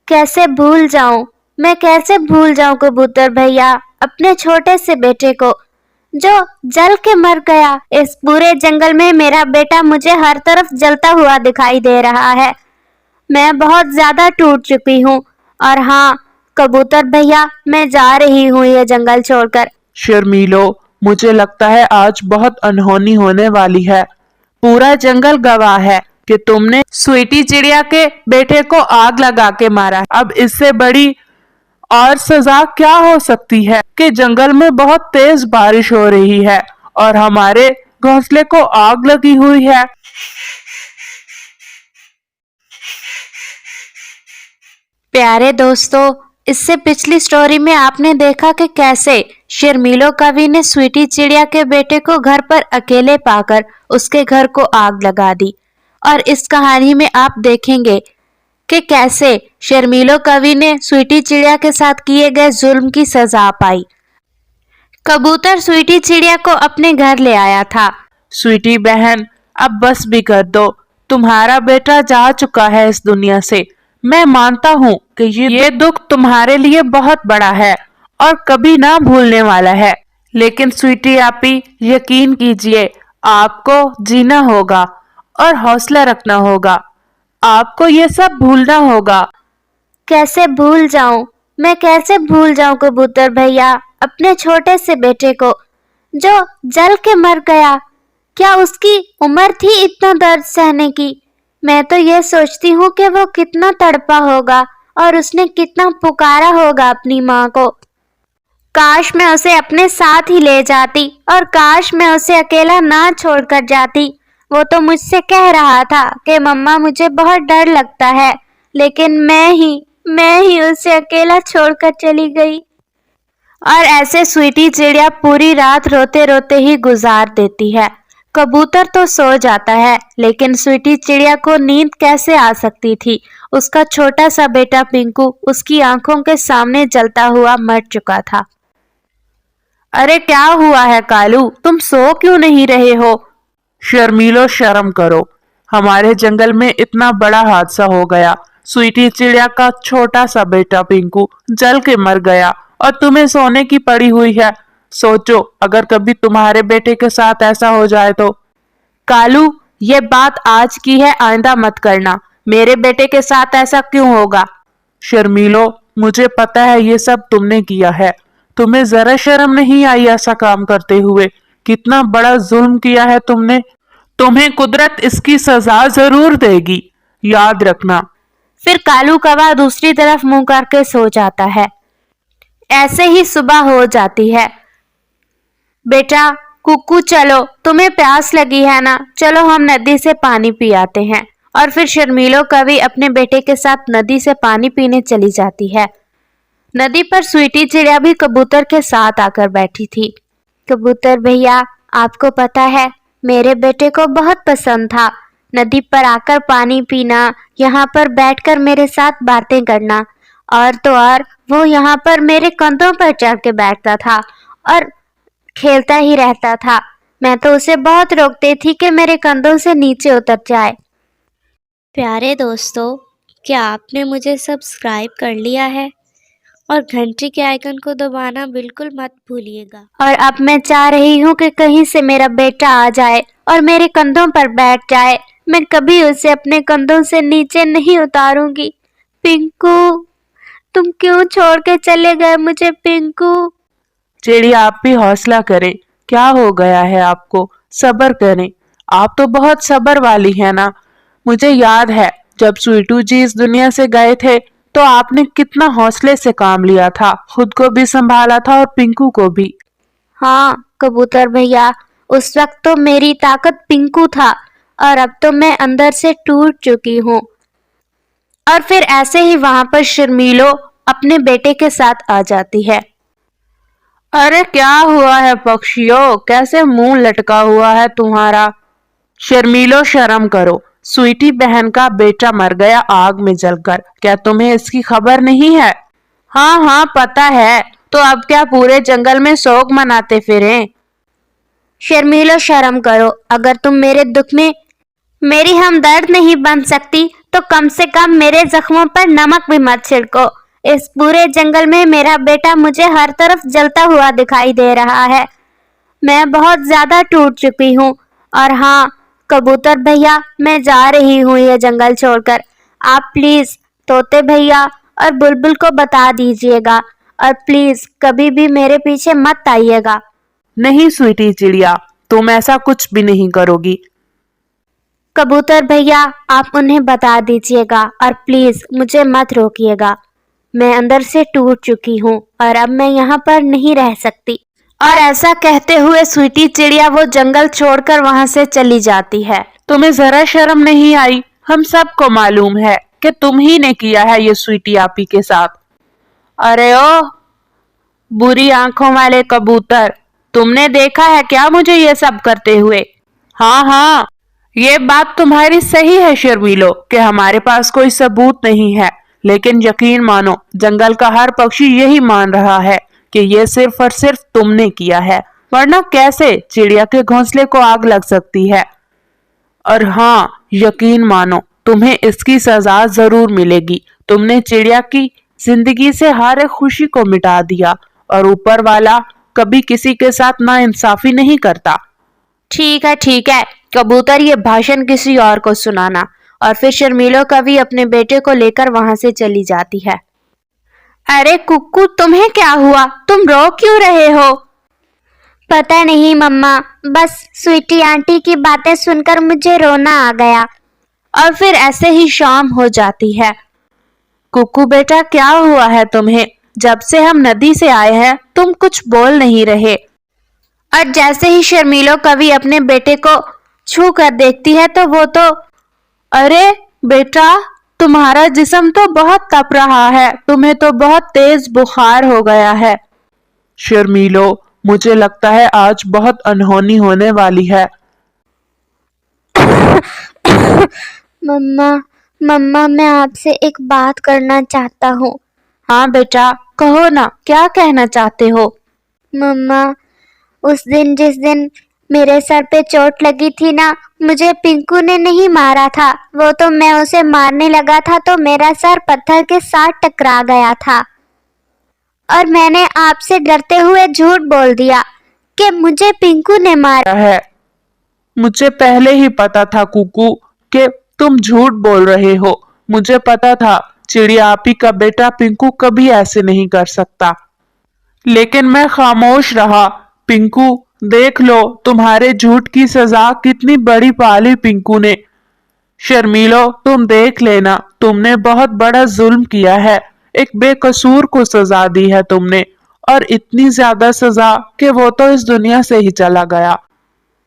कैसे भूल जाऊं, मैं कैसे भूल जाऊं कबूतर भैया अपने छोटे से बेटे को जो जल के मर गया। इस पूरे जंगल में मेरा बेटा मुझे हर तरफ जलता हुआ दिखाई दे रहा है। मैं बहुत ज्यादा टूट चुकी हूँ। और हाँ कबूतर भैया, मैं जा रही हूँ ये जंगल छोड़कर। शर्मीलो, मुझे लगता है आज बहुत अनहोनी होने वाली है। पूरा जंगल गवाह है कि तुमने स्वीटी चिड़िया के बेटे को आग लगा के मारा। अब इससे बड़ी और सजा क्या हो सकती है कि जंगल में बहुत तेज बारिश हो रही है और हमारे घोंसले को आग लगी हुई है। प्यारे दोस्तों, इससे पिछली स्टोरी में आपने देखा कि कैसे शर्मीलो कवि ने स्वीटी चिड़िया के बेटे को घर पर अकेले पाकर उसके घर को आग लगा दी। और इस कहानी में आप देखेंगे कि कैसे शर्मीलो कवि ने स्वीटी चिड़िया के साथ किए गए जुल्म की सजा पाई। कबूतर स्वीटी चिड़िया को अपने घर ले आया था। स्वीटी बहन, अब बस भी कर दो। तुम्हारा बेटा जा चुका है इस दुनिया से। मैं मानता हूँ कि ये दुख तुम्हारे लिए बहुत बड़ा है और कभी ना भूलने वाला है। लेकिन स्वीटी आपी, यकीन कीजिए, आपको जीना होगा और हौसला रखना होगा। आपको ये सब भूलना होगा। कैसे भूल जाऊं, मैं कैसे भूल जाऊं कबूतर भैया अपने छोटे से बेटे को जो जल के मर गया। क्या उसकी उम्र थी इतना दर्द सहने की? मैं तो ये सोचती हूँ कि वो कितना तड़पा होगा और उसने कितना पुकारा होगा अपनी माँ को। काश मैं उसे अपने साथ ही ले जाती और काश मैं उसे अकेला ना छोड़कर जाती। वो तो मुझसे कह रहा था कि मम्मा मुझे बहुत डर लगता है, लेकिन मैं ही उसे अकेला छोड़कर चली गई। और ऐसे स्वीटी चिड़िया पूरी रात रोते रोते ही गुजार देती है। कबूतर तो सो जाता है, लेकिन स्वीटी चिड़िया को नींद कैसे आ सकती थी? उसका छोटा सा बेटा पिंकू उसकी आंखों के सामने जलता हुआ मर चुका था। अरे क्या हुआ है कालू, तुम सो क्यों नहीं रहे हो? शर्मीलो, शर्म करो। हमारे जंगल में इतना बड़ा हादसा हो गया। स्वीटी चिड़िया का छोटा सा बेटा पिंकू जल के मर गया और तुम्हें सोने की पड़ी हुई है। सोचो, अगर कभी तुम्हारे बेटे के साथ ऐसा हो जाए तो। कालू, ये बात आज की है, आइंदा मत करना। मेरे बेटे के साथ ऐसा क्यों होगा? शर्मीलो, मुझे पता है ये सब तुमने किया है। तुम्हें जरा शर्म नहीं आई ऐसा काम करते हुए? कितना बड़ा जुल्म किया है तुमने। तुम्हें कुदरत इसकी सजा जरूर देगी, याद रखना। फिर कालू कौवा दूसरी तरफ मुंह करके सो जाता है। ऐसे ही सुबह हो जाती है। बेटा कुक्कू, चलो, तुम्हें प्यास लगी है ना? चलो हम नदी से पानी पी आते हैं। और फिर शर्मीलो कवि अपने बेटे के साथ नदी से पानी पीने चली जाती है। नदी पर स्वीटी चिड़िया भी कबूतर के साथ आकर बैठी थी। कबूतर भैया, आपको पता है मेरे बेटे को बहुत पसंद था नदी पर आकर पानी पीना, यहाँ पर बैठकर मेरे साथ बातें करना। और तो और वो यहाँ पर मेरे कंधों पर चढ़ के बैठता था और खेलता ही रहता था। मैं तो उसे बहुत रोकती थी कि मेरे कंधों से नीचे उतर जाए। प्यारे दोस्तों, क्या आपने मुझे सब्सक्राइब कर लिया है? और घंटी के आइकन को दबाना बिल्कुल मत भूलिएगा। और अब मैं चाह रही हूँ कि कहीं से मेरा बेटा आ जाए और मेरे कंधों पर बैठ जाए। मैं कभी उसे अपने कंधों से नीचे नहीं उतारूंगी। पिंकू, तुम क्यों छोड़ के चले गए मुझे? पिंकू। चिड़िया, आप भी हौसला करें। क्या हो गया है आपको? सब्र करें। आप तो बहुत सब्र वाली है ना। मुझे याद है जब स्वीटू जी इस दुनिया से गए थे तो आपने कितना हौसले से काम लिया था, खुद को भी संभाला था और पिंकू को भी। हाँ कबूतर भैया, उस वक्त तो मेरी ताकत पिंकू था और अब तो मैं अंदर से टूट चुकी हूँ। और फिर ऐसे ही वहां पर शर्मीलो अपने बेटे के साथ आ जाती है। अरे क्या हुआ है पक्षियों, कैसे मुंह लटका हुआ है तुम्हारा? शर्मीलो, शर्म करो। स्वीटी बहन का बेटा मर गया आग में जलकर। क्या तुम्हें इसकी खबर नहीं है? हाँ हाँ, पता है। तो अब क्या पूरे जंगल में शोक मनाते फिरें? शर्मीलो, शर्म करो। अगर तुम मेरे दुख में मेरी हमदर्द नहीं बन सकती तो तो कम से कम मेरे जख्मों पर नमक भी मत छिड़को। इस पूरे जंगल में मेरा बेटा मुझे हर तरफ जलता हुआ दिखाई दे रहा है। मैं बहुत ज्यादा टूट चुकी हूँ। और हाँ कबूतर भैया, मैं जा रही हूँ ये जंगल छोड़कर। आप प्लीज तोते भैया और बुलबुल को बता दीजिएगा, और प्लीज कभी भी मेरे पीछे मत आइएगा। नहीं स्वीटी चिड़िया, तुम ऐसा कुछ भी नहीं करोगी। कबूतर भैया आप उन्हें बता दीजिएगा और प्लीज मुझे मत रोकिएगा। मैं अंदर से टूट चुकी हूँ और अब मैं यहाँ पर नहीं रह सकती। और ऐसा कहते हुए स्वीटी चिड़िया वो जंगल छोड़कर वहां से चली जाती है। तुम्हें जरा शर्म नहीं आई? हम सबको मालूम है कि तुम ही ने किया है ये स्वीटी आपी के साथ। अरे ओ बुरी आंखों वाले कबूतर, तुमने देखा है क्या मुझे ये सब करते हुए? हाँ हाँ, ये बात तुम्हारी सही है शर्मीलो कि हमारे पास कोई सबूत नहीं है, लेकिन यकीन मानो जंगल का हर पक्षी यही मान रहा है कि ये सिर्फ और सिर्फ तुमने किया है, वरना कैसे चिड़िया के घोंसले को आग लग सकती है। और हाँ यकीन मानो तुम्हें इसकी सजा जरूर मिलेगी। तुमने चिड़िया की जिंदगी से हर एक खुशी को मिटा दिया, और ऊपर वाला कभी किसी के साथ नाइंसाफी नहीं करता। ठीक है कबूतर, ये भाषण किसी और को सुनाना। और फिर शर्मीलो कवि अपने बेटे को लेकर वहां से चली जाती है। अरे कुक्कू, तुम्हें क्या हुआ? तुम रो क्यों रहे हो? पता नहीं मम्मा, बस स्वीटी आंटी की बातें सुनकर मुझे रोना आ गया। और फिर ऐसे ही शाम हो जाती है। कुक्कू बेटा, क्या हुआ है तुम्हें? जब से हम नदी से आए हैं तुम कुछ बोल नहीं रहे। और जैसे ही शर्मीलो कवि अपने बेटे को छू कर देखती है तो वो तो, अरे बेटा, तुम्हारा जिस्म तो बहुत तप रहा है, तुम्हें तो बहुत तेज बुखार हो गया है। शर्मीलो, मुझे लगता है आज बहुत अनहोनी होने वाली है। मम्मा मैं आपसे एक बात करना चाहता हूँ। हाँ बेटा, कहो ना, क्या कहना चाहते हो? मम्मा, उस दिन जिस दिन मेरे सर पे चोट लगी थी ना, मुझे पिंकू ने नहीं मारा था। वो तो मैं उसे मारने लगा था तो मेरा सर पत्थर के साथ टकरा गया था, और मैंने आपसे डरते हुए झूठ बोल दिया कि मुझे पिंकू ने मारा है। मुझे पहले ही पता था कुकू कि तुम झूठ बोल रहे हो। मुझे पता था चिड़िया आपी का बेटा पिंकू कभी ऐसे नहीं कर सकता, लेकिन मैं खामोश रहा। पिंकू, देख लो तुम्हारे झूठ की सजा कितनी बड़ी पाली पिंकू ने। शर्मीलो, तुम देख लेना, तुमने बहुत बड़ा जुल्म किया है। एक बेकसूर को सजा दी है तुमने, और इतनी ज्यादा सजा कि वो तो इस दुनिया से ही चला गया।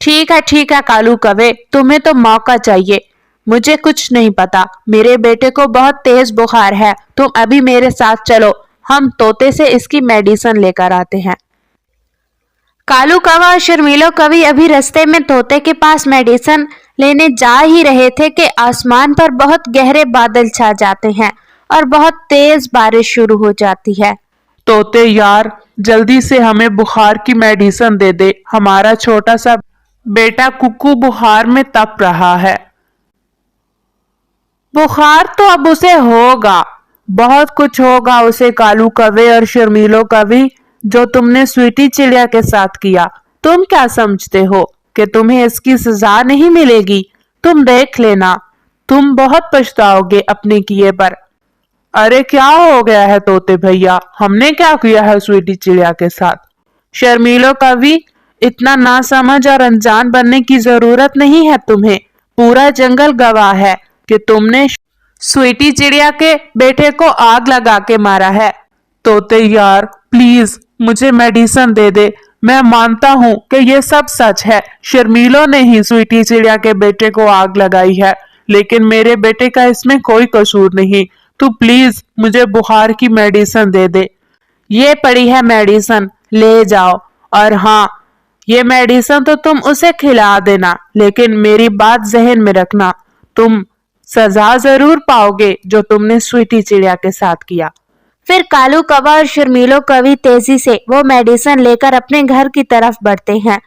ठीक है कालू कवे, तुम्हें तो मौका चाहिए। मुझे कुछ नहीं पता, मेरे बेटे को बहुत तेज बुखार है। तुम अभी मेरे साथ चलो, हम तोते से इसकी मेडिसिन लेकर आते हैं। कालू कौवा और शर्मीलो कवि अभी रास्ते में तोते के पास मेडिसिन लेने जा ही रहे थे कि आसमान पर बहुत गहरे बादल छा जाते हैं और बहुत तेज बारिश शुरू हो जाती है। तोते यार, जल्दी से हमें बुखार की मेडिसिन दे दे। हमारा छोटा सा बेटा कुक्कू बुखार में तप रहा है। बुखार तो अब उसे होगा, बहुत कुछ होगा उसे कालू कवे और शर्मीलो कवि, जो तुमने स्वीटी चिड़िया के साथ किया। तुम क्या समझते हो कि तुम्हें इसकी सजा नहीं मिलेगी? तुम देख लेना, तुम बहुत पछताओगे अपने किए पर। अरे क्या हो गया है तोते भैया, हमने क्या किया है स्वीटी चिड़िया के साथ? शर्मीलो कवि, इतना नासमझ और अनजान बनने की जरूरत नहीं है तुम्हें। पूरा जंगल गवाह है कि तुमने स्वीटी चिड़िया के बेटे को आग लगा के मारा है। तोते यार, प्लीज मुझे मेडिसिन दे दे। मैं मानता हूँ कि ये सब सच है, शर्मीलो ने ही स्वीटी चिड़िया के बेटे को आग लगाई है, लेकिन मेरे बेटे का इसमें कोई कसूर नहीं। तू प्लीज मुझे बुखार की मेडिसिन दे दे। ये पड़ी है मेडिसिन, ले जाओ। और हाँ, ये मेडिसिन तो तुम उसे खिला देना, लेकिन मेरी बात जहन में रखना, तुम सजा जरूर पाओगे जो तुमने स्वीटी चिड़िया के साथ किया। फिर कालू कौवा और शर्मीलो कवि तेजी से वो मेडिसिन लेकर अपने घर की तरफ बढ़ते हैं।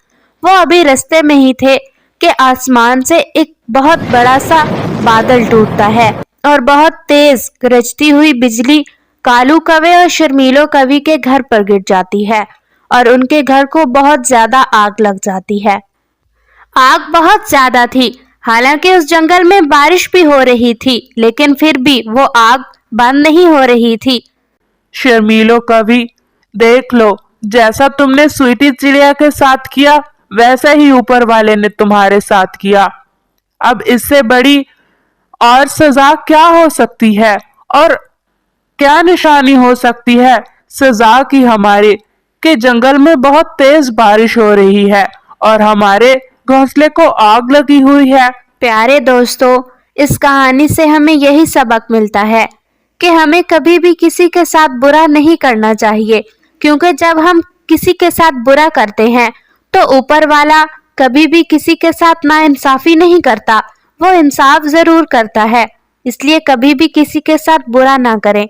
वो अभी रास्ते में ही थे कि आसमान से एक बहुत बड़ा सा बादल टूटता है और बहुत तेज गरजती हुई बिजली कालू कौवे और शर्मीलो कवि के घर पर गिर जाती है और उनके घर को बहुत ज्यादा आग लग जाती है। आग बहुत ज्यादा थी, हालांकि उस जंगल में बारिश भी हो रही थी, लेकिन फिर भी वो आग बंद नहीं हो रही थी। शर्मीलो कवि, देख लो, जैसा तुमने स्वीटी चिड़िया के साथ किया वैसा ही ऊपर वाले ने तुम्हारे साथ किया। अब इससे बड़ी और सजा क्या हो सकती है, और क्या निशानी हो सकती है सजा की हमारे कि जंगल में बहुत तेज बारिश हो रही है और हमारे घोंसले को आग लगी हुई है। प्यारे दोस्तों, इस कहानी से हमें यही सबक मिलता है कि हमें कभी भी किसी के साथ बुरा नहीं करना चाहिए, क्योंकि जब हम किसी के साथ बुरा करते हैं तो ऊपर वाला कभी भी किसी के साथ नाइंसाफी नहीं करता, वो इंसाफ जरूर करता है। इसलिए कभी भी किसी के साथ बुरा ना करें।